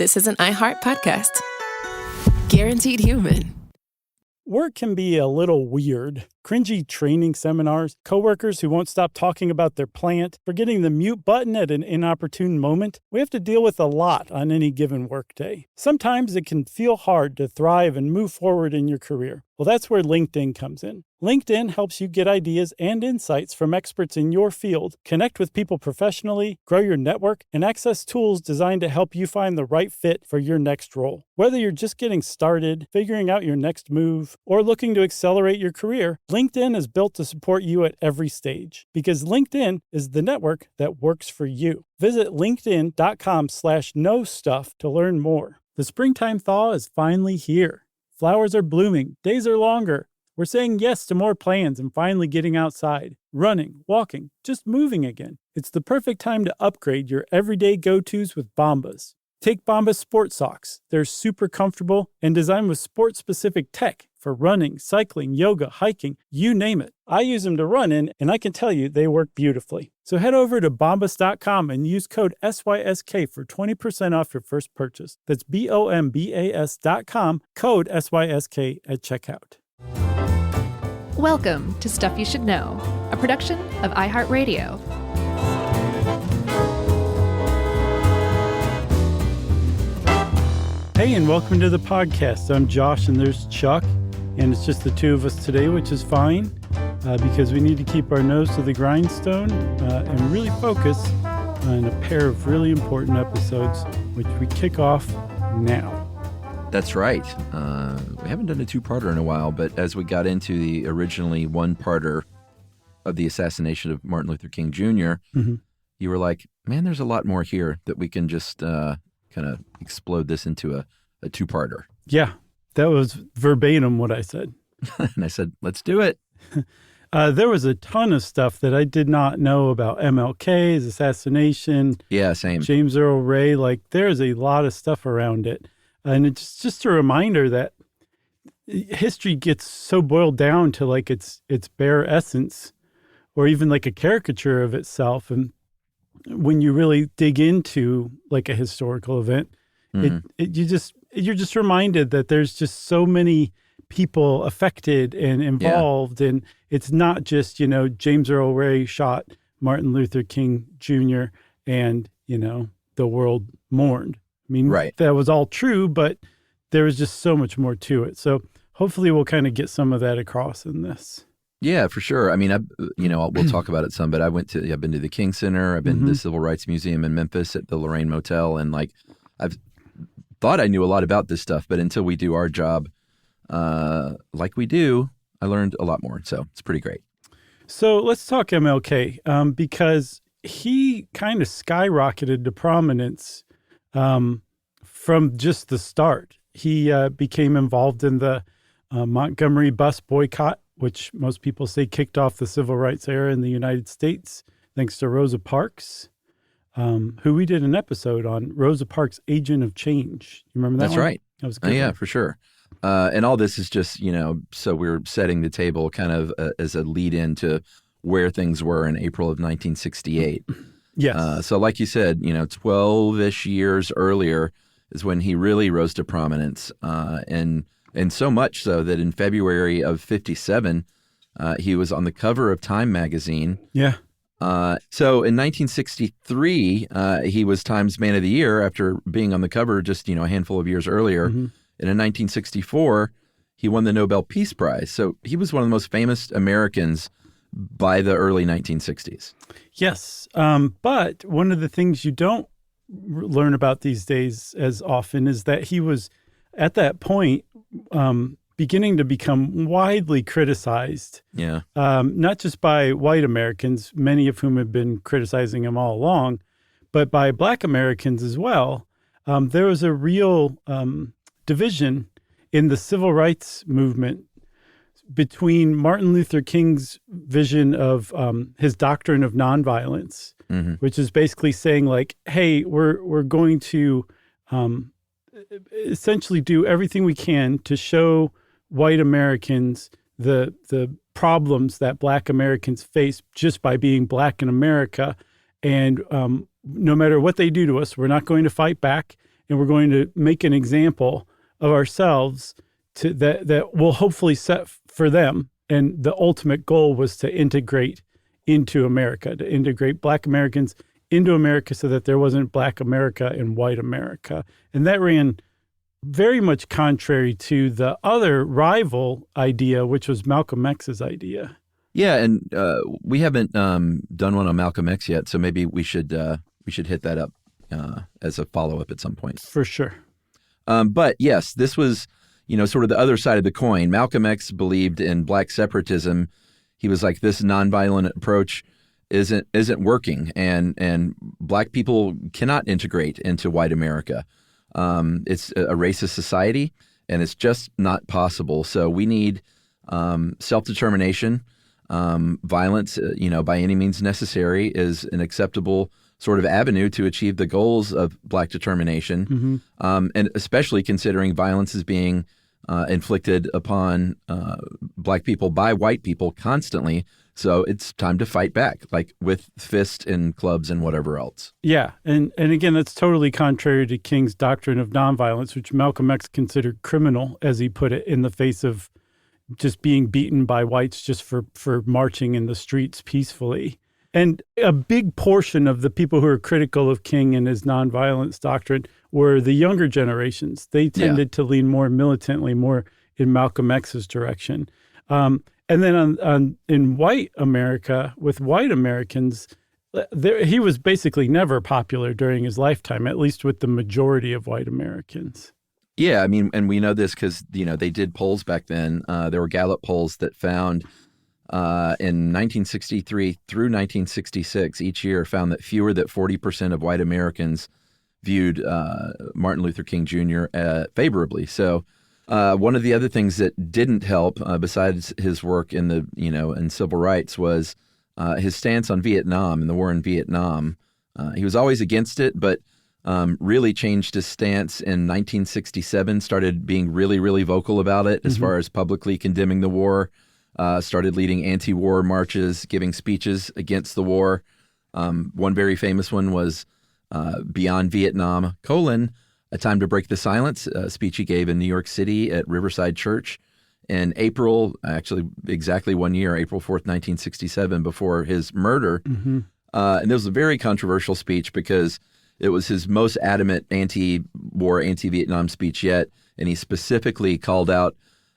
This is an iHeart podcast. Guaranteed human. Work can be a little weird. Cringy training seminars, coworkers who won't stop talking about their plant, forgetting the mute button at an inopportune moment. We have to deal with a lot on any given workday. Sometimes it can feel hard to thrive and move forward in your career. Well, that's where LinkedIn comes in. LinkedIn helps you get ideas and insights from experts in your field, connect with people professionally, grow your network, and access tools designed to help you find the right fit for your next role. Whether you're just getting started, figuring out your next move, or looking to accelerate your career, LinkedIn is built to support you at every stage because LinkedIn is the network that works for you. Visit linkedin.com/knowstuff to learn more. The springtime thaw is finally here. Flowers are blooming, days are longer. We're saying yes to more plans and finally getting outside, running, walking, just moving again. It's the perfect time to upgrade your everyday go-tos with Bombas. Take Bombas sport socks. They're super comfortable and designed with sport-specific tech for running, cycling, yoga, hiking, you name it. I use them to run in, and I can tell you they work beautifully. So head over to bombas.com and use code SYSK for 20% off your first purchase. That's BOMBAS.com, code SYSK at checkout. Welcome to Stuff You Should Know, a production of iHeartRadio. Hey, and welcome to the podcast. I'm Josh, and there's Chuck, and it's just the two of us today, which is fine because we need to keep our nose to the grindstone and really focus on a pair of really important episodes, which we kick off now. That's right. We haven't done a two-parter in a while, but as we got into the originally one-parter of the assassination of Martin Luther King Jr., you were like, man, there's a lot more here that we can just kind of explode this into a two-parter. Yeah, that was verbatim what I said. And I said, let's do it. There was a ton of stuff that I did not know about MLK's assassination. Yeah, same. James Earl Ray, like there's a lot of stuff around it. And it's just a reminder that history gets so boiled down to like its bare essence or even like a caricature of itself. And when you really dig into like a historical event, you're just reminded that there's just so many people affected and involved. Yeah. And it's not just, James Earl Ray shot Martin Luther King Jr. and, the world mourned. I mean, right. That was all true, but there was just so much more to it. So hopefully we'll kind of get some of that across in this. Yeah, for sure. I mean, we'll talk about it some, but I've been to the King Center. I've been to the Civil Rights Museum in Memphis at the Lorraine Motel. And I've thought I knew a lot about this stuff, but until we do our job like we do, I learned a lot more. So it's pretty great. So let's talk MLK because he kind of skyrocketed to prominence from just the start. He became involved in the Montgomery bus boycott, which most people say kicked off the civil rights era in the United States, thanks to Rosa Parks, who we did an episode on, Rosa Parks, Agent of Change. You remember that That's one? Right. That was good. Yeah, for sure. And all this is just, so we're setting the table kind of as a lead in to where things were in April of 1968. Yes. So like you said, 12-ish years earlier is when he really rose to prominence. And so much so that in February of 57, he was on the cover of Time magazine. Yeah. So in 1963, he was Time's Man of the Year after being on the cover just, a handful of years earlier. And in 1964, he won the Nobel Peace Prize. So he was one of the most famous Americans by the early 1960s. Yes. But one of the things you don't learn about these days as often is that he was at that point beginning to become widely criticized. Yeah. Not just by white Americans, many of whom have been criticizing him all along, but by Black Americans as well. There was a real division in the civil rights movement between Martin Luther King's vision of his doctrine of nonviolence, which is basically saying like, hey, we're going to essentially do everything we can to show white Americans the problems that Black Americans face just by being Black in America. And no matter what they do to us, we're not going to fight back. and we're going to make an example of ourselves that will hopefully set for them. And the ultimate goal was to integrate into America, to integrate Black Americans into America so that there wasn't Black America and white America. And that ran very much contrary to the other rival idea, which was Malcolm X's idea. Yeah, and we haven't done one on Malcolm X yet, so maybe we should hit that up as a follow-up at some point. For sure. But yes, this was, sort of the other side of the coin. Malcolm X believed in Black separatism. He was like, this nonviolent approach isn't working, and Black people cannot integrate into white America. It's a racist society, and it's just not possible. So we need self-determination. Violence, by any means necessary, is an acceptable sort of avenue to achieve the goals of Black determination, and especially considering violence is being inflicted upon Black people by white people constantly. So it's time to fight back, like with fists and clubs and whatever else. Yeah, and again, that's totally contrary to King's doctrine of nonviolence, which Malcolm X considered criminal, as he put it, in the face of just being beaten by whites just for marching in the streets peacefully. And a big portion of the people who are critical of King and his nonviolence doctrine were the younger generations. They tended to lean more militantly, more in Malcolm X's direction. And then in white America, with white Americans, he was basically never popular during his lifetime, at least with the majority of white Americans. Yeah, I mean, and we know this because, they did polls back then. There were Gallup polls that found in 1963 through 1966, each year found that fewer than 40% of white Americans viewed Martin Luther King Jr. Favorably. So one of the other things that didn't help, besides his work in the in civil rights, was his stance on Vietnam and the war in Vietnam. He was always against it, but really changed his stance in 1967, started being really, really vocal about it as far as publicly condemning the war, started leading anti-war marches, giving speeches against the war. One very famous one was Beyond Vietnam, A Time to Break the Silence, a speech he gave in New York City at Riverside Church in April, actually exactly 1 year, April 4th, 1967, before his murder. And this was a very controversial speech because it was his most adamant anti-war, anti-Vietnam speech yet, and he specifically called out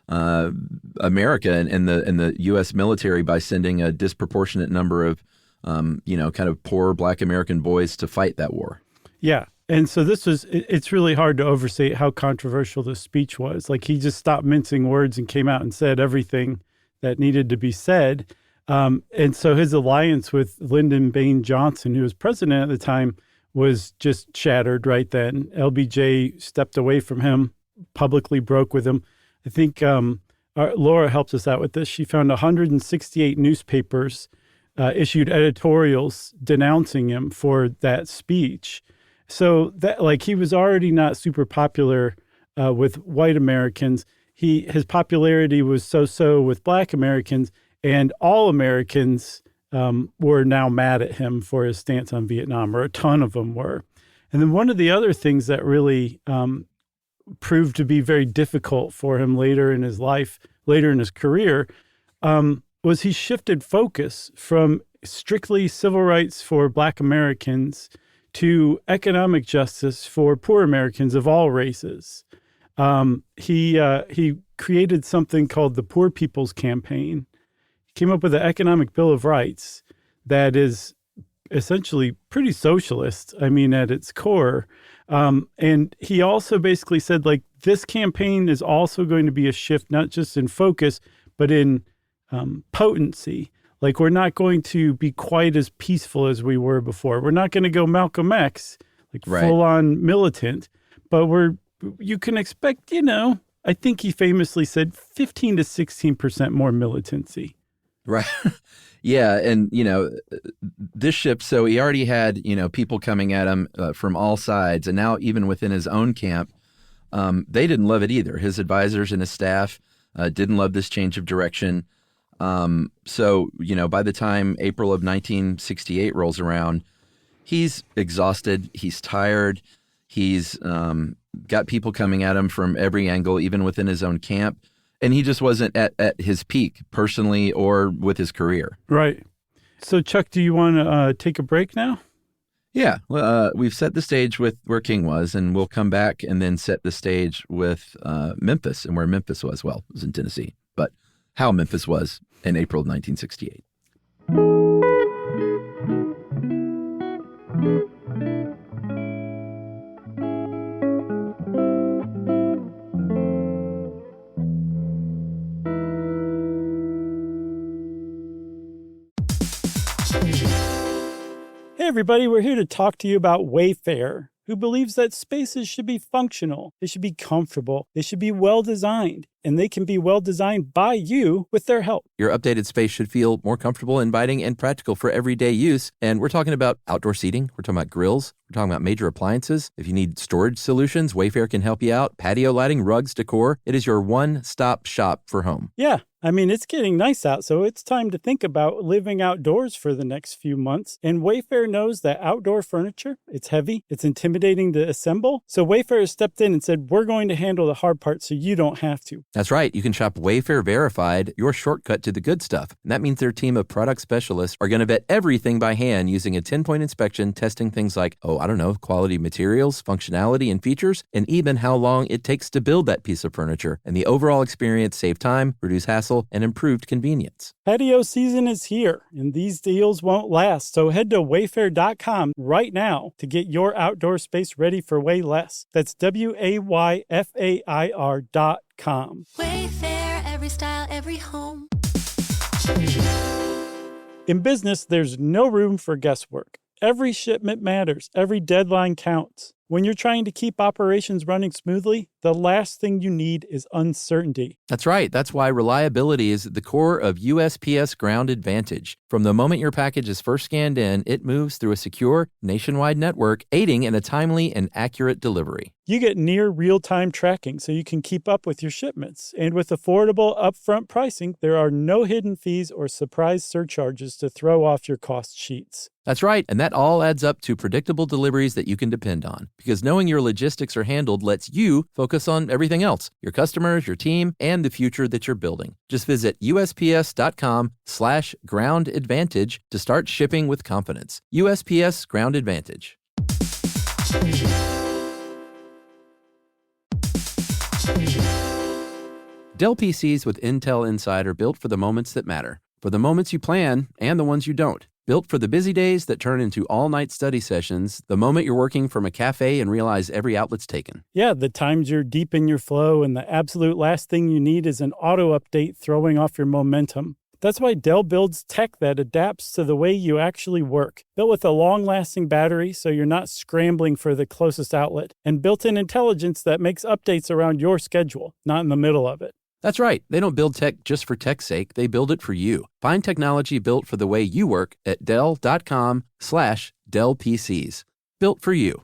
America and the U.S. military by sending a disproportionate number of, kind of poor Black American boys to fight that war. Yeah. And so it's really hard to overstate how controversial this speech was. Like, he just stopped mincing words and came out and said everything that needed to be said. And so his alliance with Lyndon Baines Johnson, who was president at the time, was just shattered right then. LBJ stepped away from him, publicly broke with him. I think Laura helped us out with this. She found 168 newspapers issued editorials denouncing him for that speech. So that, like, he was already not super popular with white Americans. His popularity was so-so with Black Americans, and all Americans were now mad at him for his stance on Vietnam, or a ton of them were. And then one of the other things that really proved to be very difficult for him later in his life, later in his career, was he shifted focus from strictly civil rights for Black Americans to economic justice for poor Americans of all races. He created something called the Poor People's Campaign. He came up with an economic bill of rights that is essentially pretty socialist, at its core. And he also basically said, like, this campaign is also going to be a shift, not just in focus, but in potency. Like, we're not going to be quite as peaceful as we were before. We're not going to go Malcolm X, like full on militant, but you can expect, I think he famously said 15 to 16% more militancy. Right. Yeah. And, this shift, so he already had, people coming at him from all sides. And now even within his own camp, they didn't love it either. His advisors and his staff didn't love this change of direction. So, by the time April of 1968 rolls around, he's exhausted, he's tired, He's got people coming at him from every angle, even within his own camp. And he just wasn't at his peak personally or with his career. Right. So, Chuck, do you want to take a break now? Yeah. Well, we've set the stage with where King was, and we'll come back and then set the stage with Memphis and where Memphis was. Well, it was in Tennessee, but how Memphis was in April of 1968. Hey everybody, we're here to talk to you about Wayfair, who believes that spaces should be functional, they should be comfortable, they should be well designed, and they can be well designed by you with their help. Your updated space should feel more comfortable, inviting, and practical for everyday use. And we're talking about outdoor seating. We're talking about grills. We're talking about major appliances. If you need storage solutions, Wayfair can help you out. Patio lighting, rugs, decor. It is your one-stop shop for home. Yeah, I mean, it's getting nice out, so it's time to think about living outdoors for the next few months. And Wayfair knows that outdoor furniture, it's heavy, it's intimidating to assemble. So Wayfair has stepped in and said, we're going to handle the hard part so you don't have to. That's right. You can shop Wayfair Verified, your shortcut to the good stuff. And that means their team of product specialists are going to vet everything by hand using a 10-point inspection, testing things like, quality materials, functionality, and features, and even how long it takes to build that piece of furniture. And the overall experience save time, reduce hassle, and improved convenience. Patio season is here, and these deals won't last. So head to wayfair.com right now to get your outdoor space ready for way less. That's WAYFAIR.com. Wayfair, every style, every home. In business, there's no room for guesswork. Every shipment matters. Every deadline counts. When you're trying to keep operations running smoothly, the last thing you need is uncertainty. That's right. That's why reliability is at the core of USPS Ground Advantage. From the moment your package is first scanned in, it moves through a secure, nationwide network, aiding in a timely and accurate delivery. You get near real-time tracking so you can keep up with your shipments. And with affordable upfront pricing, there are no hidden fees or surprise surcharges to throw off your cost sheets. That's right, and that all adds up to predictable deliveries that you can depend on. Because knowing your logistics are handled lets you focus on everything else, your customers, your team, and the future that you're building. Just visit USPS.com/Ground Advantage to start shipping with confidence. USPS Ground Advantage. Dell PCs with Intel Inside are built for the moments that matter, for the moments you plan and the ones you don't. Built for the busy days that turn into all-night study sessions, the moment you're working from a cafe and realize every outlet's taken. Yeah, the times you're deep in your flow and the absolute last thing you need is an auto update throwing off your momentum. That's why Dell builds tech that adapts to the way you actually work. Built with a long-lasting battery so you're not scrambling for the closest outlet, and built-in intelligence that makes updates around your schedule, not in the middle of it. That's right. They don't build tech just for tech's sake. They build it for you. Find technology built for the way you work at Dell.com/Dell PCs. Built for you.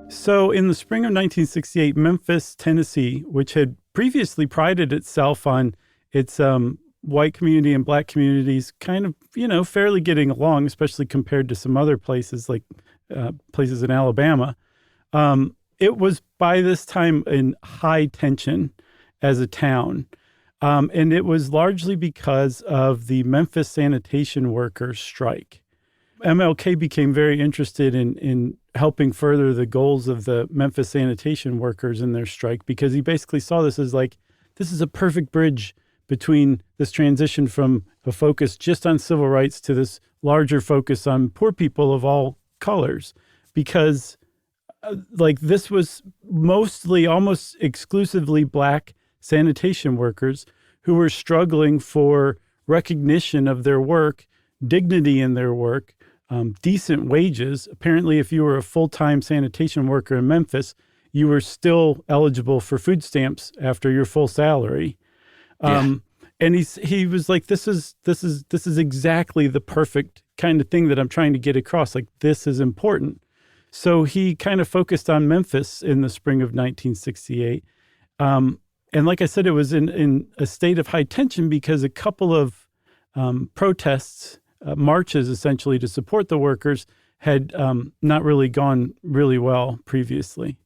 So in the spring of 1968, Memphis, Tennessee, which had previously prided itself on its white community and black communities kind of, fairly getting along, especially compared to some other places like places in Alabama, it was by this time in high tension as a town. And it was largely because of the Memphis sanitation workers strike. MLK became very interested in helping further the goals of the Memphis sanitation workers in their strike, because he basically saw this as this is a perfect bridge between this transition from a focus just on civil rights to this larger focus on poor people of all colors, because this was mostly, almost exclusively black sanitation workers who were struggling for recognition of their work, dignity in their work, decent wages. Apparently, if you were a full-time sanitation worker in Memphis, you were still eligible for food stamps after your full salary. And he was like, this is exactly the perfect kind of thing that I'm trying to get across. Like, this is important. So he kind of focused on Memphis in the spring of 1968. And like I said, it was in a state of high tension because a couple of protests, marches essentially to support the workers, had not really gone really well previously.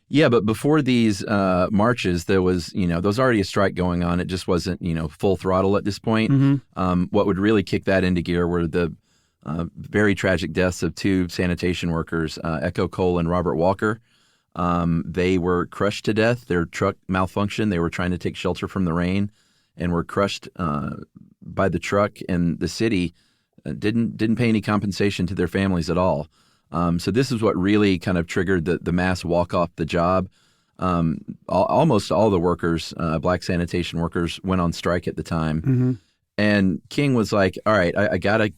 Yeah, but before these marches, there was, there was already a strike going on. It just wasn't, full throttle at this point. Mm-hmm. What would really kick that into gear were the very tragic deaths of two sanitation workers, Echo Cole and Robert Walker. They were crushed to death. Their truck malfunctioned. They were trying to take shelter from the rain and were crushed by the truck, and the city didn't pay any compensation to their families at all. So this is what really kind of triggered the mass walk off the job. Almost all the workers, black sanitation workers, went on strike at the time. Mm-hmm. And King was like, all right, I got to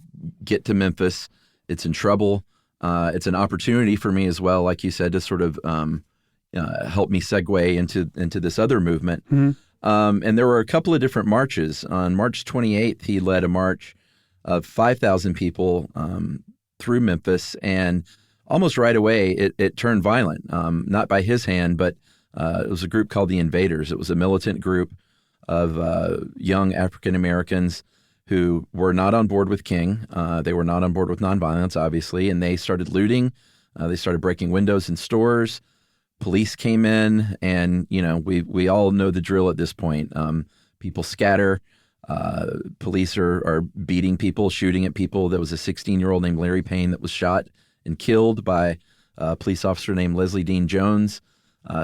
get to Memphis. It's in trouble. It's an opportunity for me as well, like you said, to sort of help me segue into this other movement. Mm-hmm. And there were a couple of different marches. On March 28th, he led a march of 5,000 people through Memphis, and almost right away it turned violent. Not by his hand, but it was a group called the Invaders. It was a militant group of young African Americans who were not on board with King. They were not on board with nonviolence, obviously, and they started looting. They started breaking windows in stores. Police came in, and we all know the drill at this point. People scatter. Police are beating people, shooting at people. There was a 16-year-old named Larry Payne that was shot and killed by a police officer named Leslie Dean Jones.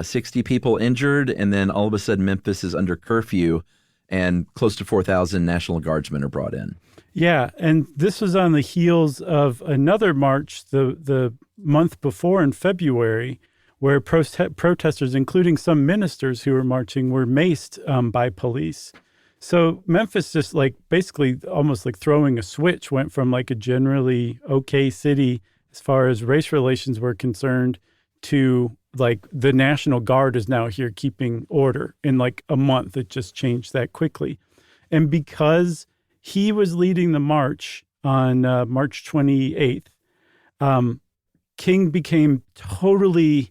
60 people injured, and then all of a sudden Memphis is under curfew, and close to 4,000 National Guardsmen are brought in. Yeah, and this was on the heels of another march the month before in February, where protesters, including some ministers who were marching, were maced by police. So Memphis just basically almost like throwing a switch went from like a generally okay city as far as race relations were concerned to like the National Guard is now here keeping order in like a month. It just changed that quickly. And because he was leading the march on March 28th, King became totally,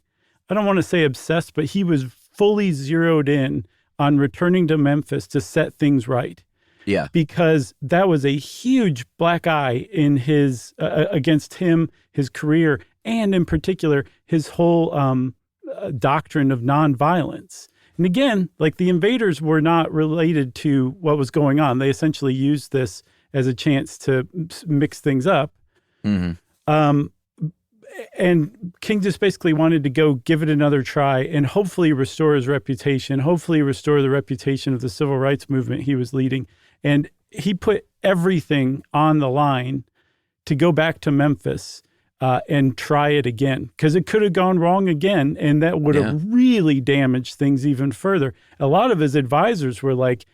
I don't want to say obsessed, but he was fully zeroed in on returning to Memphis to set things right. Yeah. Because that was a huge black eye in his against him, his career, and in particular, his whole doctrine of nonviolence. And again, like the Invaders were not related to what was going on. They essentially used this as a chance to mix things up. Mm-hmm. And King just basically wanted to go give it another try and hopefully restore his reputation, hopefully restore the reputation of the civil rights movement he was leading. And he put everything on the line to go back to Memphis and try it again, because it could have gone wrong again, and that would have really damaged things even further. A lot of his advisors were like,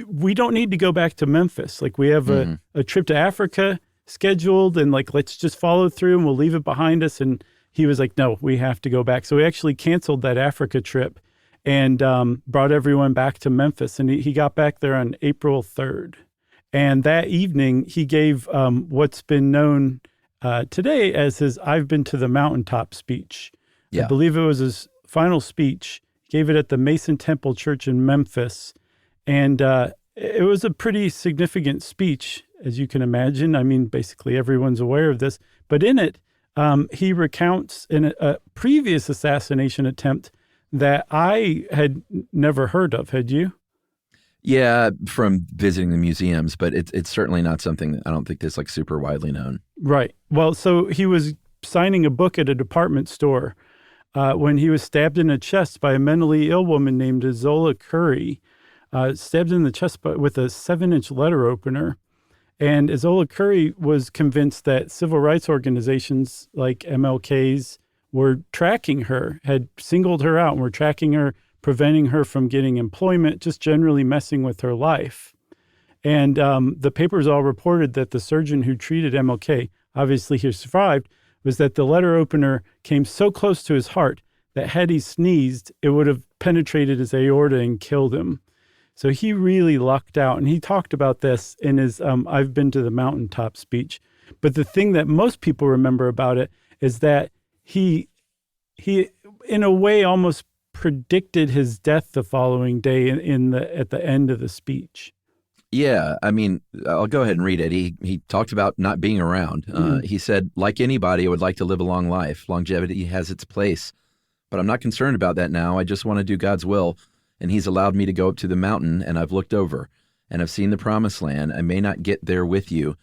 we don't need to go back to Memphis. Like, we have a trip to Africa scheduled, and like, let's just follow through and we'll leave it behind us. And he was like, no, we have to go back. So he actually canceled that Africa trip and brought everyone back to Memphis. And he got back there on April 3rd. And that evening, he gave what's been known today as his I've Been to the Mountaintop speech. Yeah. I believe it was his final speech. He gave it at the Mason Temple Church in Memphis. And it was a pretty significant speech, as you can imagine. I mean, basically everyone's aware of this. But in it, he recounts in a previous assassination attempt that I had never heard of. Had you? Yeah, from visiting the museums, but it's certainly not something that I don't think that's like super widely known. Right. Well, so he was signing a book at a department store when he was stabbed in the chest by a mentally ill woman named Izola Curry, stabbed in the chest with a 7-inch letter opener. And Izola Curry was convinced that civil rights organizations like MLK's were tracking her, had singled her out and were tracking her, preventing her from getting employment, just generally messing with her life. And the papers all reported that the surgeon who treated MLK, obviously he survived, was that the letter opener came so close to his heart that had he sneezed, it would have penetrated his aorta and killed him. So he really lucked out. And he talked about this in his I've Been to the Mountaintop speech. But the thing that most people remember about it is that he in a way almost predicted his death the following day at the end of the speech. Yeah, I mean, I'll go ahead and read it. He talked about not being around. He said, like anybody, I would like to live a long life. Longevity has its place, but I'm not concerned about that now. I just want to do God's will, and he's allowed me to go up to the mountain, and I've looked over, and I've seen the promised land. I may not get there with you,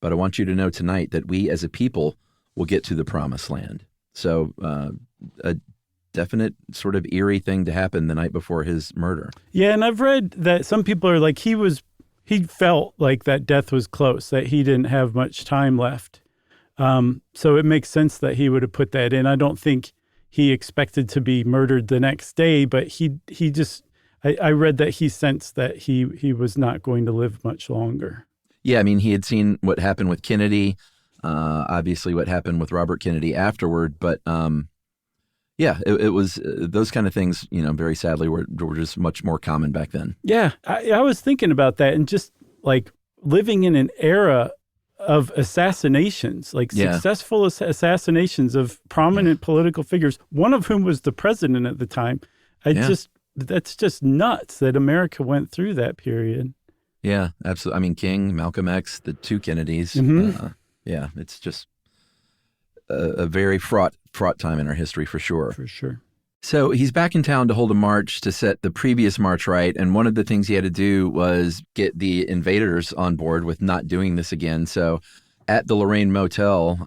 but I want you to know tonight that we as a people will get to the promised land. So a definite sort of eerie thing to happen the night before his murder. Yeah, and I've read that some people are like, he felt like that death was close, that he didn't have much time left. So it makes sense that he would have put that in. I don't think he expected to be murdered the next day, but he just, I read that he sensed that he was not going to live much longer. Yeah, I mean, he had seen what happened with Kennedy, obviously what happened with Robert Kennedy afterward, but yeah, it was those kind of things, very sadly were just much more common back then. Yeah, I was thinking about that, and just like living in an era of assassinations, like successful assassinations of prominent political figures, one of whom was the president at the time. That's just nuts that America went through that period. Yeah, absolutely. I mean, King, Malcolm X, the two Kennedys. Yeah, it's just a very fraught time in our history for sure. For sure. So he's back in town to hold a march to set the previous march right. And one of the things he had to do was get the invaders on board with not doing this again. So at the Lorraine Motel,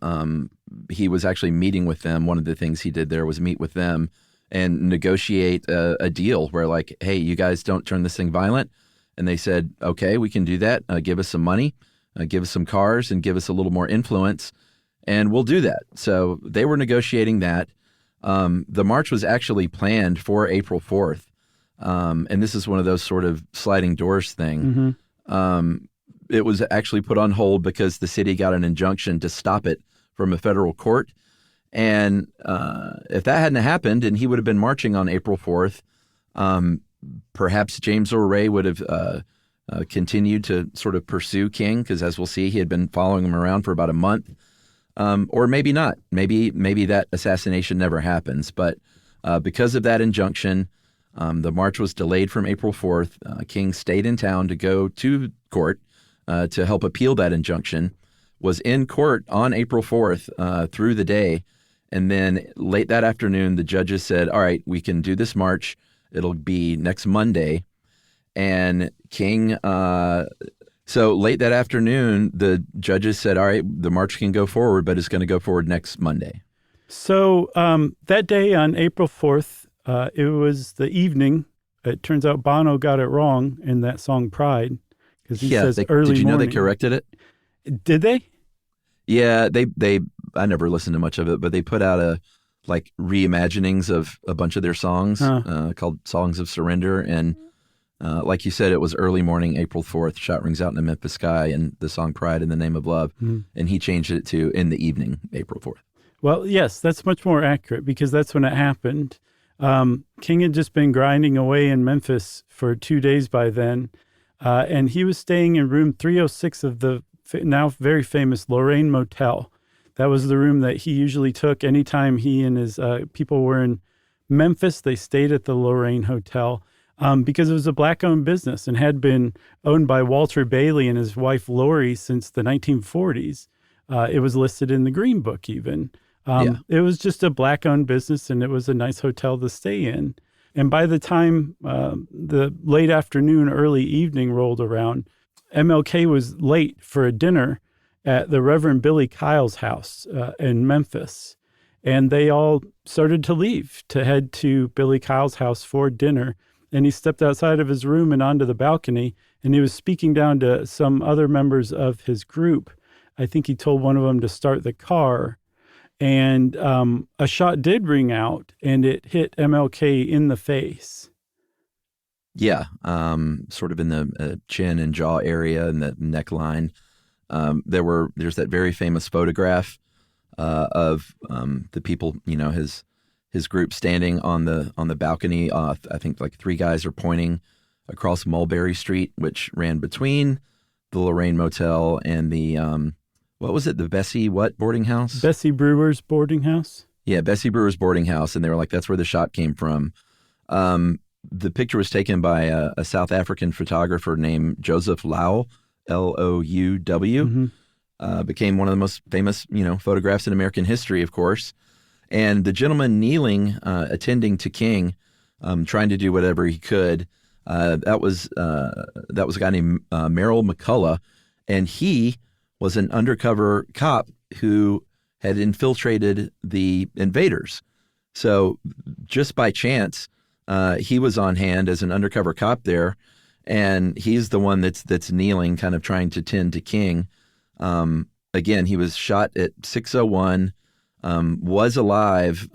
he was actually meeting with them. One of the things he did there was meet with them and negotiate a deal where like, hey, you guys don't turn this thing violent. And they said, okay, we can do that. Give us some money, give us some cars, and give us a little more influence, and we'll do that. So they were negotiating that. The march was actually planned for April 4th. And this is one of those sort of sliding doors thing. It was actually put on hold because the city got an injunction to stop it from a federal court. And if that hadn't happened and he would have been marching on April 4th, perhaps James Earl Ray would have continued to sort of pursue King, because as we'll see, he had been following him around for about a month. Or maybe not. Maybe that assassination never happens. But because of that injunction, the march was delayed from April 4th. King stayed in town to go to court to help appeal that injunction, was in court on April 4th through the day. And then late that afternoon, the judges said, all right, we can do this march. It'll be next Monday. And King... So late that afternoon, the judges said, all right, the march can go forward, but it's going to go forward next Monday. So that day on April 4th, it was the evening. It turns out Bono got it wrong in that song Pride, because he says early did you know morning. they corrected it? Did they? Yeah, they I never listened to much of it, but they put out reimaginings of a bunch of their songs called Songs of Surrender. And like you said, it was early morning, April 4th, shot rings out in the Memphis sky, and the song Pride in the Name of Love. And he changed it to in the evening, April 4th. Well, yes, that's much more accurate because that's when it happened. King had just been grinding away in Memphis for 2 days by then, and he was staying in room 306 of the now very famous Lorraine Motel. That was the room that he usually took anytime he and his people were in Memphis. They stayed at the Lorraine Hotel. Because it was a black-owned business and had been owned by Walter Bailey and his wife Lori since the 1940s. It was listed in the Green Book even. It was just a black-owned business, and it was a nice hotel to stay in. And by the time the late afternoon, early evening rolled around, MLK was late for a dinner at the Reverend Billy Kyle's house in Memphis. And they all started to leave to head to Billy Kyle's house for dinner. And he stepped outside of his room and onto the balcony, and he was speaking down to some other members of his group. I think he told one of them to start the car, and a shot did ring out, and it hit MLK in the face. Yeah, sort of in the chin and jaw area and the neckline. There's that very famous photograph of the people, his group standing on the balcony. I think like three guys are pointing across Mulberry Street, which ran between the Lorraine Motel and the, what was it, the Bessie what boarding house? Bessie Brewer's boarding house? Yeah, Bessie Brewer's boarding house. And they were like, that's where the shot came from. The picture was taken by a South African photographer named Joseph Louw, L-O-U-W. Became one of the most famous, photographs in American history, of course. And the gentleman kneeling, attending to King, trying to do whatever he could, that was a guy named Merrill McCullough, and he was an undercover cop who had infiltrated the invaders. So just by chance, he was on hand as an undercover cop there, and he's the one that's kneeling, kind of trying to tend to King. Again, he was shot at 6:01, was alive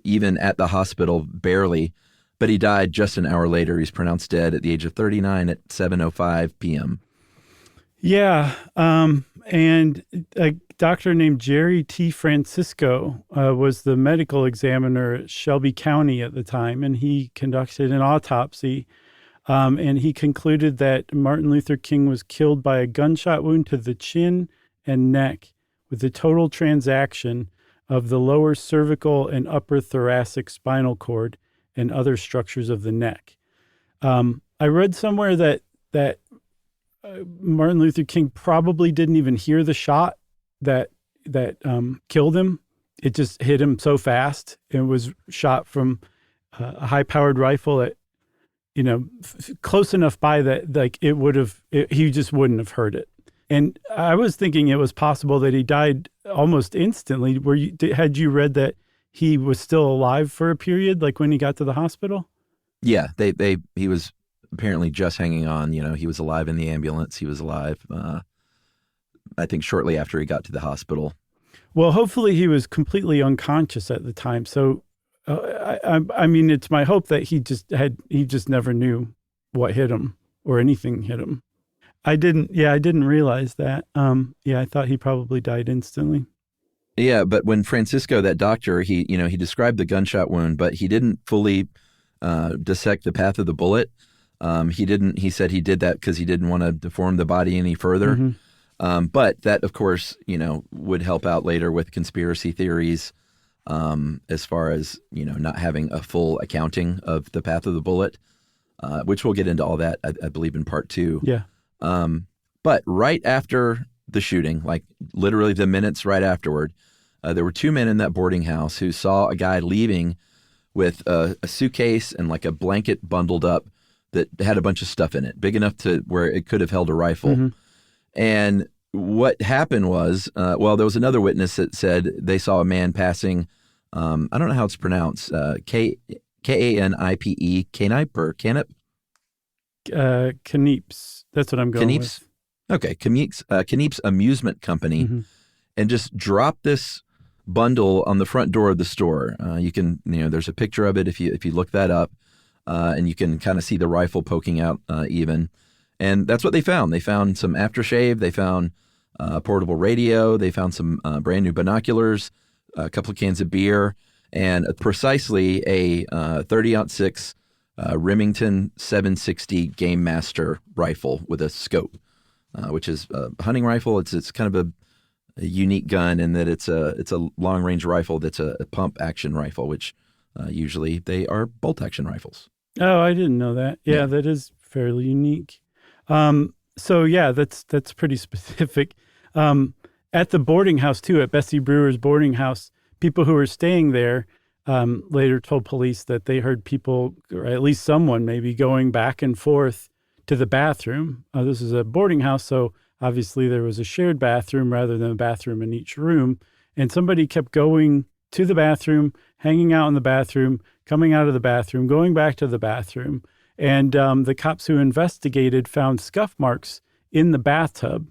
even at the hospital, barely, but he died just an hour later. He's pronounced dead at the age of 39 at 7:05 p.m. Yeah, and a doctor named Jerry T. Francisco was the medical examiner at Shelby County at the time, and he conducted an autopsy, and he concluded that Martin Luther King was killed by a gunshot wound to the chin and neck with a total transaction of the lower cervical and upper thoracic spinal cord and other structures of the neck. I read somewhere that Martin Luther King probably didn't even hear the shot that killed him. It just hit him so fast. It was shot from a high-powered rifle at, close enough by that, like he just wouldn't have heard it. And I was thinking it was possible that he died almost instantly. Had you read that he was still alive for a period, like when he got to the hospital? Yeah, he was apparently just hanging on. He was alive in the ambulance. He was alive, I think, shortly after he got to the hospital. Well, hopefully he was completely unconscious at the time. So, I mean, it's my hope that he just never knew what hit him or anything hit him. I didn't realize that. I thought he probably died instantly. Yeah, but when Francisco, that doctor, he described the gunshot wound, but he didn't fully dissect the path of the bullet. He said he did that because he didn't want to deform the body any further. Mm-hmm. But that, of course, would help out later with conspiracy theories, as far as, not having a full accounting of the path of the bullet, which we'll get into all that, I believe, in part 2. Yeah. But right after the shooting, like literally the minutes right afterward, there were 2 men in that boarding house who saw a guy leaving with a suitcase and like a blanket bundled up that had a bunch of stuff in it, big enough to where it could have held a rifle. Mm-hmm. And what happened was, there was another witness that said they saw a man passing, I don't know how it's pronounced, K-A-N-I-P-E, Kanipe or Canip? Kanipe's. That's what I'm going with. Okay, Kanipe's amusement company, mm-hmm. and just dropped this bundle on the front door of the store. You can, there's a picture of it if you look that up, and you can kind of see the rifle poking out even. And that's what they found. They found some aftershave. They found a portable radio. They found some brand new binoculars, a couple of cans of beer, and precisely a 30-06 Remington 760 Game Master rifle with a scope, which is a hunting rifle. It's kind of a unique gun in that it's a long range rifle that's a pump action rifle, which usually they are bolt action rifles. Oh, I didn't know that. Yeah, that is fairly unique. So yeah, that's pretty specific. At the boarding house too, at Bessie Brewer's boarding house, people who were staying there later told police that they heard people, or at least someone maybe, going back and forth to the bathroom. This is a boarding house, so obviously there was a shared bathroom rather than a bathroom in each room. And somebody kept going to the bathroom, hanging out in the bathroom, coming out of the bathroom, going back to the bathroom. And the cops who investigated found scuff marks in the bathtub,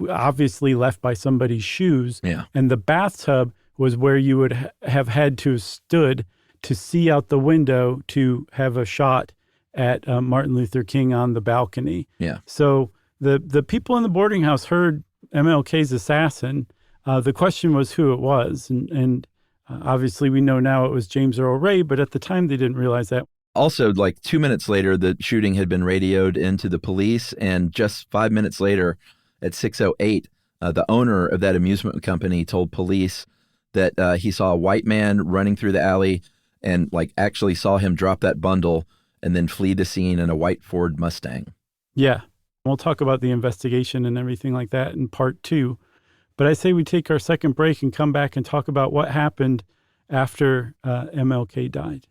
obviously left by somebody's shoes. Yeah. And the bathtub was where you would have had to have stood to see out the window to have a shot at Martin Luther King on the balcony. Yeah. So the people in the boarding house heard MLK's assassin. The question was who it was. And obviously we know now it was James Earl Ray, but at the time they didn't realize that. Also, like 2 minutes later, the shooting had been radioed into the police, and just 5 minutes later, at 6:08, the owner of that amusement company told police that he saw a white man running through the alley and like actually saw him drop that bundle and then flee the scene in a white Ford Mustang. Yeah. We'll talk about the investigation and everything like that in part 2. But I say we take our second break and come back and talk about what happened after MLK died.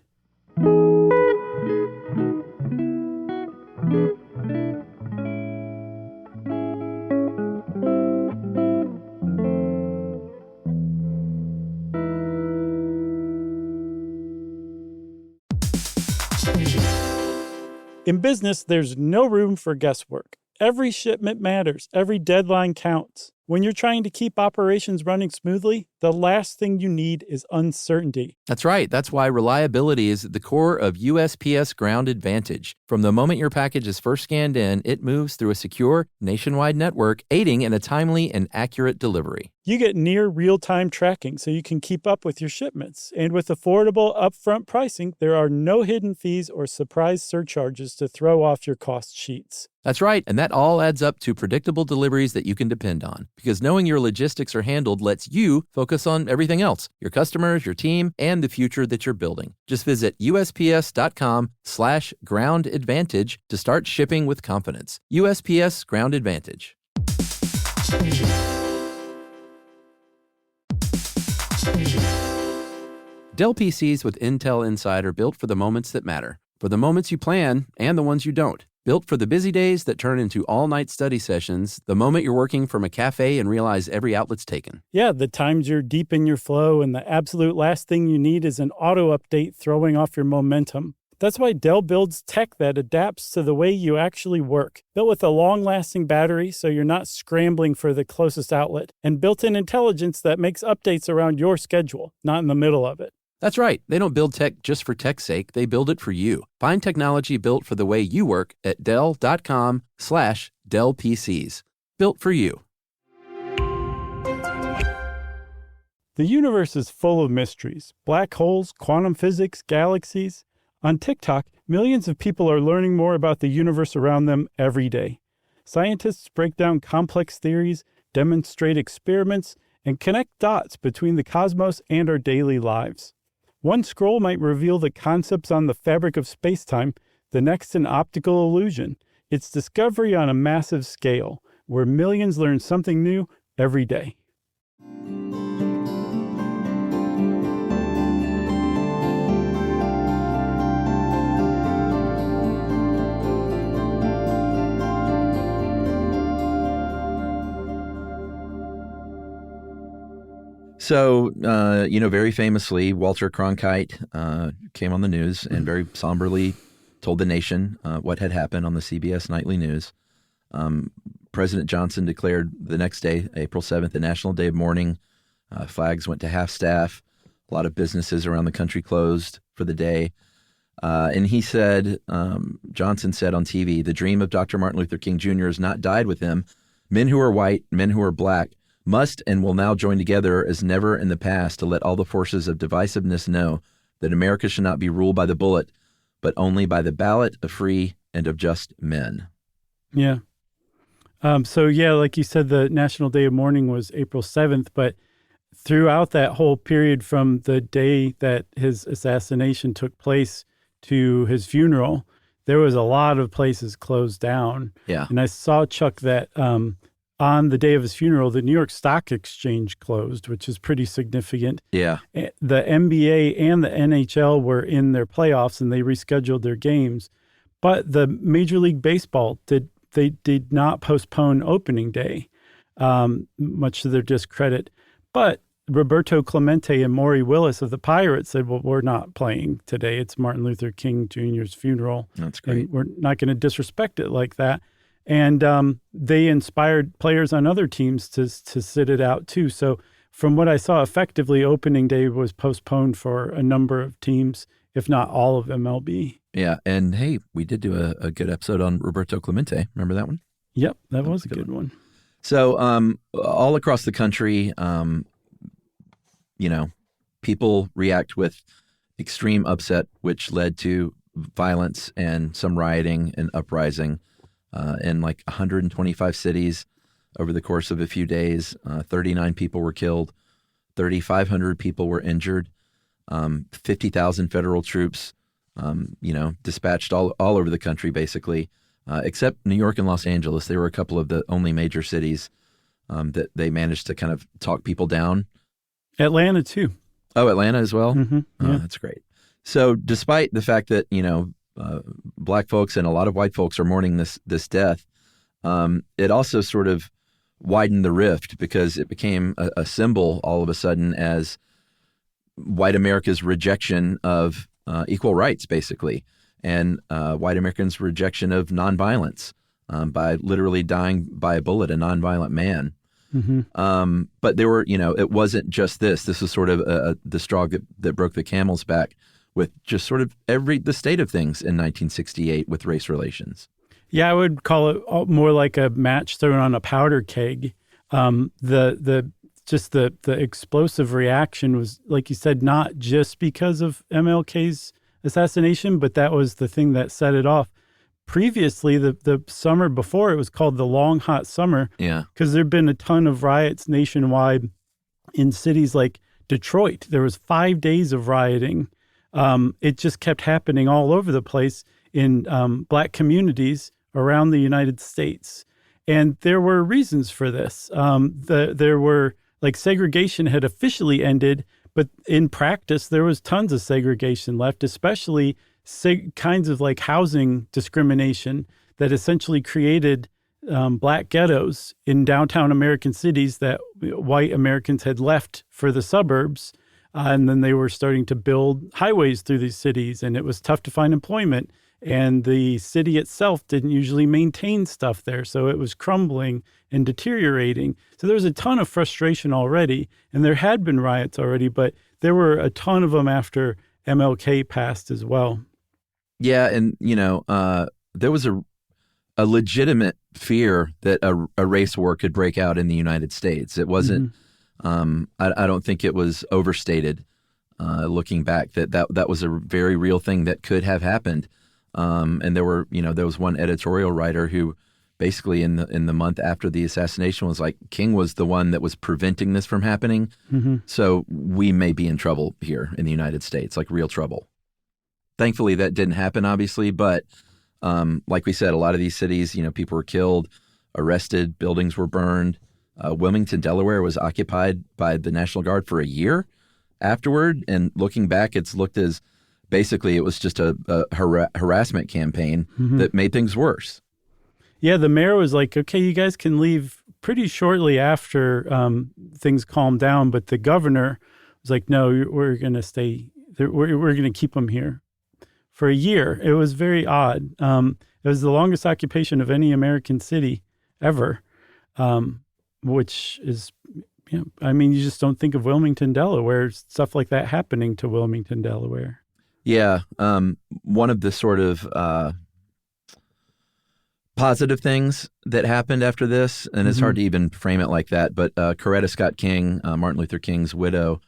In business, there's no room for guesswork. Every shipment matters. Every deadline counts. When you're trying to keep operations running smoothly, the last thing you need is uncertainty. That's right. That's why reliability is at the core of USPS Ground Advantage. From the moment your package is first scanned in, it moves through a secure, nationwide network, aiding in a timely and accurate delivery. You get near real-time tracking so you can keep up with your shipments. And with affordable upfront pricing, there are no hidden fees or surprise surcharges to throw off your cost sheets. That's right, and that all adds up to predictable deliveries that you can depend on. Because knowing your logistics are handled lets you focus on everything else, your customers, your team, and the future that you're building. Just visit USPS.com/Ground Advantage to start shipping with confidence. USPS Ground Advantage. Dell PCs with Intel Inside are built for the moments that matter, for the moments you plan and the ones you don't. Built for the busy days that turn into all-night study sessions, the moment you're working from a cafe and realize every outlet's taken. Yeah, the times you're deep in your flow and the absolute last thing you need is an auto update throwing off your momentum. That's why Dell builds tech that adapts to the way you actually work. Built with a long-lasting battery so you're not scrambling for the closest outlet, and built-in intelligence that makes updates around your schedule, not in the middle of it. That's right. They don't build tech just for tech's sake. They build it for you. Find technology built for the way you work at Dell.com/Dell PCs. Built for you. The universe is full of mysteries. Black holes, quantum physics, galaxies. On TikTok, millions of people are learning more about the universe around them every day. Scientists break down complex theories, demonstrate experiments, and connect dots between the cosmos and our daily lives. One scroll might reveal the concepts on the fabric of space-time, the next an optical illusion. It's discovery on a massive scale, where millions learn something new every day. So, very famously, Walter Cronkite came on the news and very somberly told the nation what had happened on the CBS Nightly News. President Johnson declared the next day, April 7th, a national day of mourning. Flags went to half-staff. A lot of businesses around the country closed for the day. And he said, Johnson said on TV, the dream of Dr. Martin Luther King Jr. has not died with him. Men who are white, men who are black, must and will now join together as never in the past to let all the forces of divisiveness know that America should not be ruled by the bullet, but only by the ballot of free and of just men. Yeah. Like you said, the National Day of Mourning was April 7th, but throughout that whole period from the day that his assassination took place to his funeral, there was a lot of places closed down. Yeah. And I saw, Chuck, that on the day of his funeral, the New York Stock Exchange closed, which is pretty significant. Yeah. The NBA and the NHL were in their playoffs and they rescheduled their games. But the Major League Baseball did not postpone opening day, much to their discredit. But Roberto Clemente and Maury Willis of the Pirates said, well, we're not playing today. It's Martin Luther King Jr.'s funeral. That's great. And we're not going to disrespect it like that. And they inspired players on other teams to sit it out, too. So from what I saw, effectively, opening day was postponed for a number of teams, if not all of MLB. Yeah. And, hey, we did do a good episode on Roberto Clemente. Remember that one? Yep, that was a good one. So all across the country, people react with extreme upset, which led to violence and some rioting and uprising in like 125 cities over the course of a few days. 39 people were killed, 3,500 people were injured, 50,000 federal troops, dispatched all over the country, basically, except New York and Los Angeles. They were a couple of the only major cities that they managed to kind of talk people down. Atlanta, too. Oh, Atlanta as well? Mm-hmm. Yeah. Oh, that's great. So despite the fact that, Black folks and a lot of white folks are mourning this death, it also sort of widened the rift because it became a symbol all of a sudden as white America's rejection of equal rights, basically, and white Americans' rejection of nonviolence by literally dying by a bullet, a nonviolent man. Mm-hmm. But there were, it wasn't just this. This was sort of the straw that broke the camel's back with just sort of the state of things in 1968 with race relations. Yeah, I would call it more like a match thrown on a powder keg. The explosive reaction was, like you said, not just because of MLK's assassination, but that was the thing that set it off. Previously, the summer before, it was called the Long Hot Summer. Yeah. Because there'd been a ton of riots nationwide in cities like Detroit. There was 5 days of rioting. It just kept happening all over the place in Black communities around the United States. And there were reasons for this. There were, like, segregation had officially ended, but in practice, there was tons of segregation left, especially kinds of like housing discrimination that essentially created Black ghettos in downtown American cities that white Americans had left for the suburbs. And then they were starting to build highways through these cities, and it was tough to find employment. And the city itself didn't usually maintain stuff there, so it was crumbling and deteriorating. So there was a ton of frustration already, and there had been riots already, but there were a ton of them after MLK passed as well. Yeah, and, there was a legitimate fear that a race war could break out in the United States. It wasn't, I don't think it was overstated looking back that was a very real thing that could have happened. And there was one editorial writer who basically in the month after the assassination was like, King was the one that was preventing this from happening. Mm-hmm. So we may be in trouble here in the United States, like real trouble. Thankfully, that didn't happen, obviously. But like we said, a lot of these cities, people were killed, arrested, buildings were burned. Wilmington, Delaware was occupied by the National Guard for a year afterward. And looking back, it's looked as basically it was just a harassment campaign that made things worse. Yeah, the mayor was like, okay, you guys can leave pretty shortly after things calmed down. But the governor was like, no, we're going to stay. We're going to keep them here for a year. It was very odd. It was the longest occupation of any American city ever, which is, you just don't think of Wilmington, Delaware, stuff like that happening to Wilmington, Delaware. Yeah. One of the sort of positive things that happened after this, and it's hard to even frame it like that, but Coretta Scott King, Martin Luther King's widow,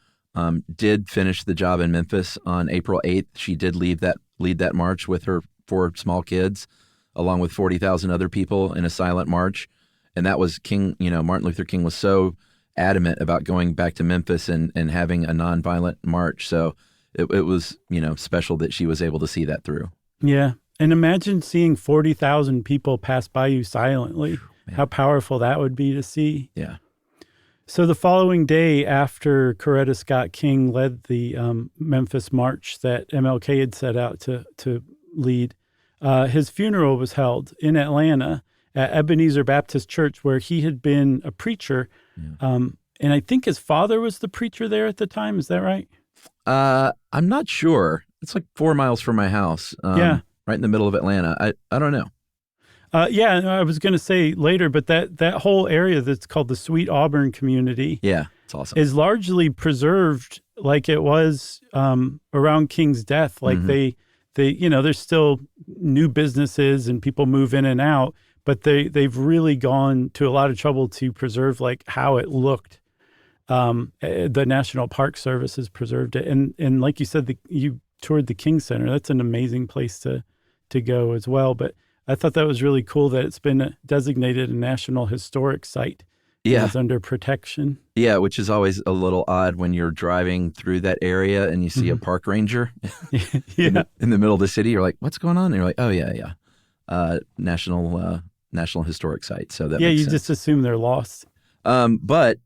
did finish the job in Memphis on April 8th. She did lead that march with her 4 small kids, along with 40,000 other people in a silent march. And that was King, Martin Luther King was so adamant about going back to Memphis and having a nonviolent march. So it was, special that she was able to see that through. Yeah. And imagine seeing 40,000 people pass by you silently. Man. How powerful that would be to see. Yeah. So the following day after Coretta Scott King led the Memphis march that MLK had set out to lead, his funeral was held in Atlanta at Ebenezer Baptist Church, where he had been a preacher. Yeah. And I think his father was the preacher there at the time. Is that right? I'm not sure. It's like 4 miles from my house. Yeah. Right in the middle of Atlanta. I don't know. Yeah, I was going to say later, but that whole area that's called the Sweet Auburn community, yeah, it's awesome, is largely preserved like it was around King's death. Like they there's still new businesses and people move in and out, but they've really gone to a lot of trouble to preserve like how it looked. The National Park Service has preserved it, and like you said, you toured the King Center. That's an amazing place to go as well. But I thought that was really cool that it's been designated a National Historic Site. Yeah. It's under protection. Yeah, which is always a little odd when you're driving through that area and you see a park ranger in the middle of the city. You're like, what's going on? And you're like, oh, yeah. National Historic Site. So that makes sense. Just assume they're lost. But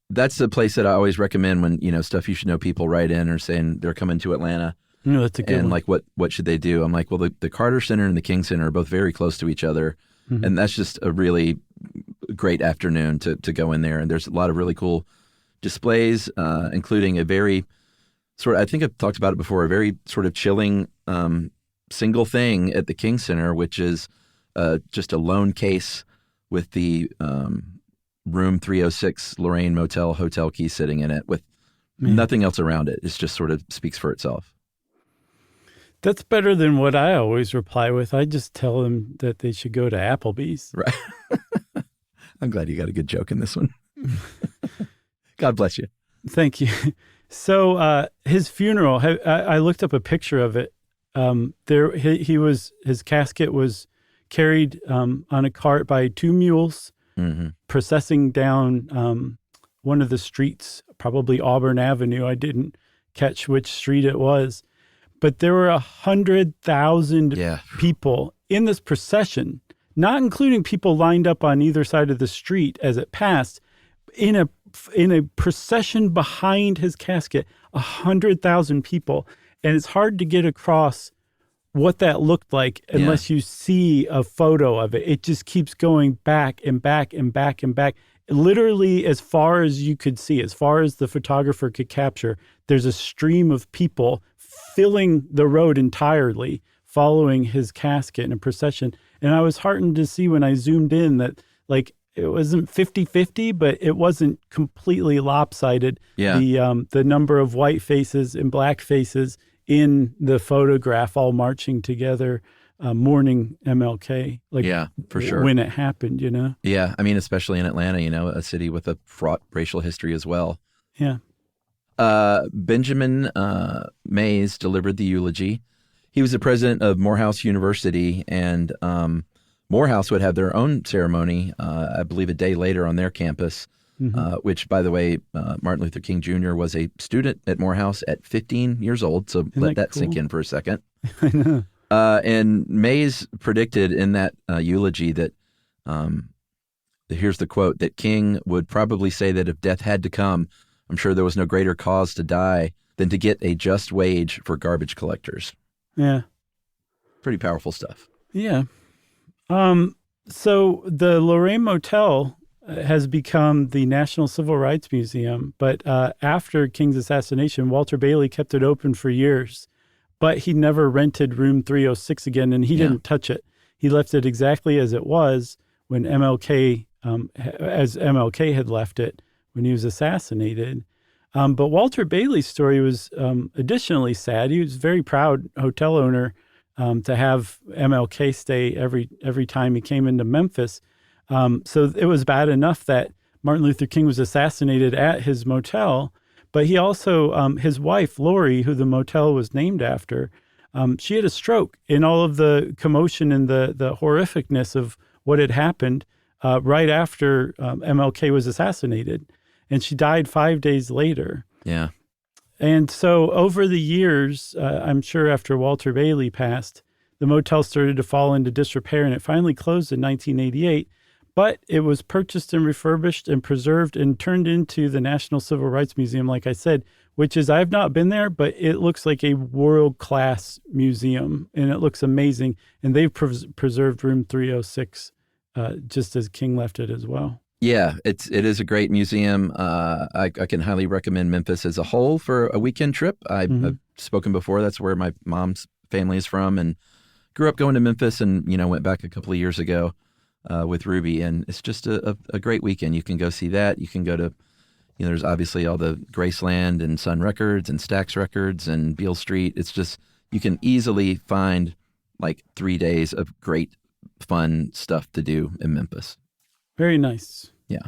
that's the place that I always recommend when, stuff you should know people write in or saying they're coming to Atlanta. No, that's a good one. Like, what should they do? I'm like, well, the Carter Center and the King Center are both very close to each other. And that's just a really great afternoon to go in there. And there's a lot of really cool displays, including a very I think I've talked about it before, a very sort of chilling single thing at the King Center, which is just a lone case with the room 306 Lorraine Motel hotel key sitting in it with nothing else around it. It just sort of speaks for itself. That's better than what I always reply with. I just tell them that they should go to Applebee's. Right. I'm glad you got a good joke in this one. God bless you. Thank you. So his funeral, I looked up a picture of it. His casket was carried on a cart by 2 mules, processing down one of the streets, probably Auburn Avenue. I didn't catch which street it was. But there were 100,000 people in this procession, not including people lined up on either side of the street as it passed, in a procession behind his casket, 100,000 people. And it's hard to get across what that looked like unless you see a photo of it. It just keeps going back and back and back and back. Literally as far as you could see, as far as the photographer could capture, there's a stream of people filling the road entirely, following his casket in a procession. And I was heartened to see when I zoomed in that, like, it wasn't 50-50, but it wasn't completely lopsided. Yeah. The number of white faces and black faces in the photograph all marching together, mourning MLK. For sure. When it happened, Yeah. I mean, especially in Atlanta, a city with a fraught racial history as well. Yeah. Benjamin Mays delivered the eulogy. He was the president of Morehouse University, and Morehouse would have their own ceremony, I believe, a day later on their campus, which, by the way, Martin Luther King Jr. was a student at Morehouse at 15 years old, so let that sink in for a second. I know. And Mays predicted in that eulogy that, here's the quote, that King would probably say that if death had to come, I'm sure there was no greater cause to die than to get a just wage for garbage collectors. Yeah. Pretty powerful stuff. Yeah. So the Lorraine Motel has become the National Civil Rights Museum, but after King's assassination, Walter Bailey kept it open for years, but he never rented room 306 again, and he didn't touch it. He left it exactly as it was when MLK had left it when he was assassinated. But Walter Bailey's story was additionally sad. He was a very proud hotel owner to have MLK stay every time he came into Memphis. So it was bad enough that Martin Luther King was assassinated at his motel, but he also, his wife, Lori, who the motel was named after, she had a stroke in all of the commotion and the horrificness of what had happened right after MLK was assassinated. And she died 5 days later. Yeah. And so over the years, I'm sure after Walter Bailey passed, the motel started to fall into disrepair, and it finally closed in 1988. But it was purchased and refurbished and preserved and turned into the National Civil Rights Museum, like I said, which is, I've not been there, but it looks like a world-class museum, and it looks amazing. And they've preserved room 306 just as King left it as well. Yeah, it is a great museum. I can highly recommend Memphis as a whole for a weekend trip. I've spoken before. That's where my mom's family is from, and grew up going to Memphis, and went back a couple of years ago with Ruby, and it's just a great weekend. You can go see that. You can go to, there's obviously all the Graceland and Sun Records and Stax Records and Beale Street. It's just, you can easily find like 3 days of great, fun stuff to do in Memphis. Very nice. Yeah.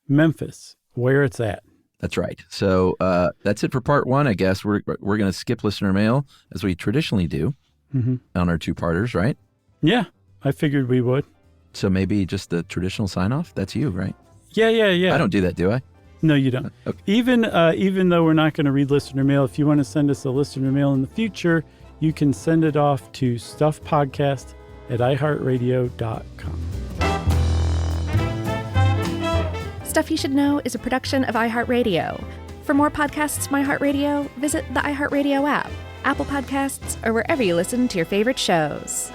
Memphis, where it's at. That's right. So that's it for part one, I guess. We're going to skip listener mail, as we traditionally do on our two-parters, right? Yeah, I figured we would. So maybe just the traditional sign-off? That's you, right? Yeah. I don't do that, do I? No, you don't. Okay. Even though we're not going to read listener mail, if you want to send us a listener mail in the future, you can send it off to stuffpodcast@iheartradio.com. Stuff You Should Know is a production of iHeartRadio. For more podcasts from iHeartRadio, visit the iHeartRadio app, Apple Podcasts, or wherever you listen to your favorite shows.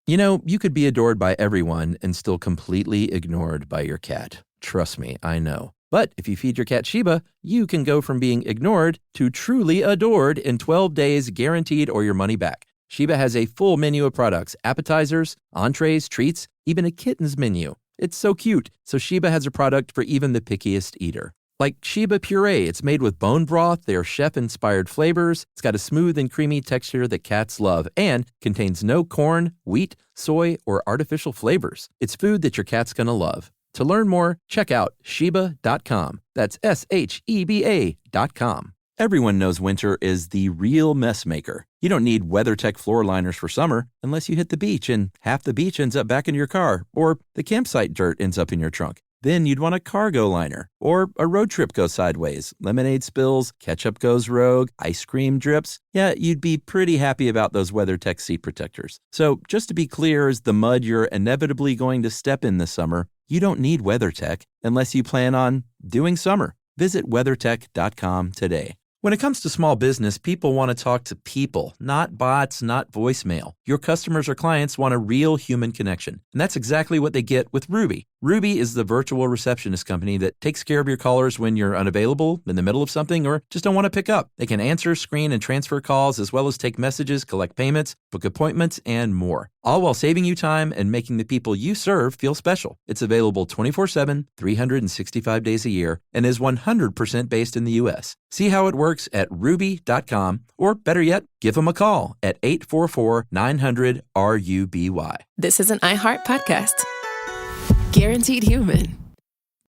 You know, you could be adored by everyone and still completely ignored by your cat. Trust me, I know. But if you feed your cat Sheba, you can go from being ignored to truly adored in 12 days guaranteed or your money back. Sheba has a full menu of products, appetizers, entrees, treats, even a kitten's menu. It's so cute. So Sheba has a product for even the pickiest eater. Like Sheba Puree, it's made with bone broth. They are chef-inspired flavors. It's got a smooth and creamy texture that cats love and contains no corn, wheat, soy, or artificial flavors. It's food that your cat's gonna love. To learn more, check out Sheba.com. That's SHEBA.com. Everyone knows winter is the real mess maker. You don't need WeatherTech floor liners for summer unless you hit the beach and half the beach ends up back in your car, or the campsite dirt ends up in your trunk. Then you'd want a cargo liner, or a road trip goes sideways, lemonade spills, ketchup goes rogue, ice cream drips. Yeah, you'd be pretty happy about those WeatherTech seat protectors. So just to be clear, as the mud you're inevitably going to step in this summer, you don't need WeatherTech unless you plan on doing summer. Visit WeatherTech.com today. When it comes to small business, people want to talk to people, not bots, not voicemail. Your customers or clients want a real human connection, and that's exactly what they get with Ruby. Ruby is the virtual receptionist company that takes care of your callers when you're unavailable, in the middle of something, or just don't want to pick up. They can answer, screen, and transfer calls, as well as take messages, collect payments, book appointments, and more. All while saving you time and making the people you serve feel special. It's available 24/7, 365 days a year, and is 100% based in the U.S. See how it works at ruby.com, or better yet, give them a call at 844-900-RUBY. This is an iHeart podcast. Guaranteed human.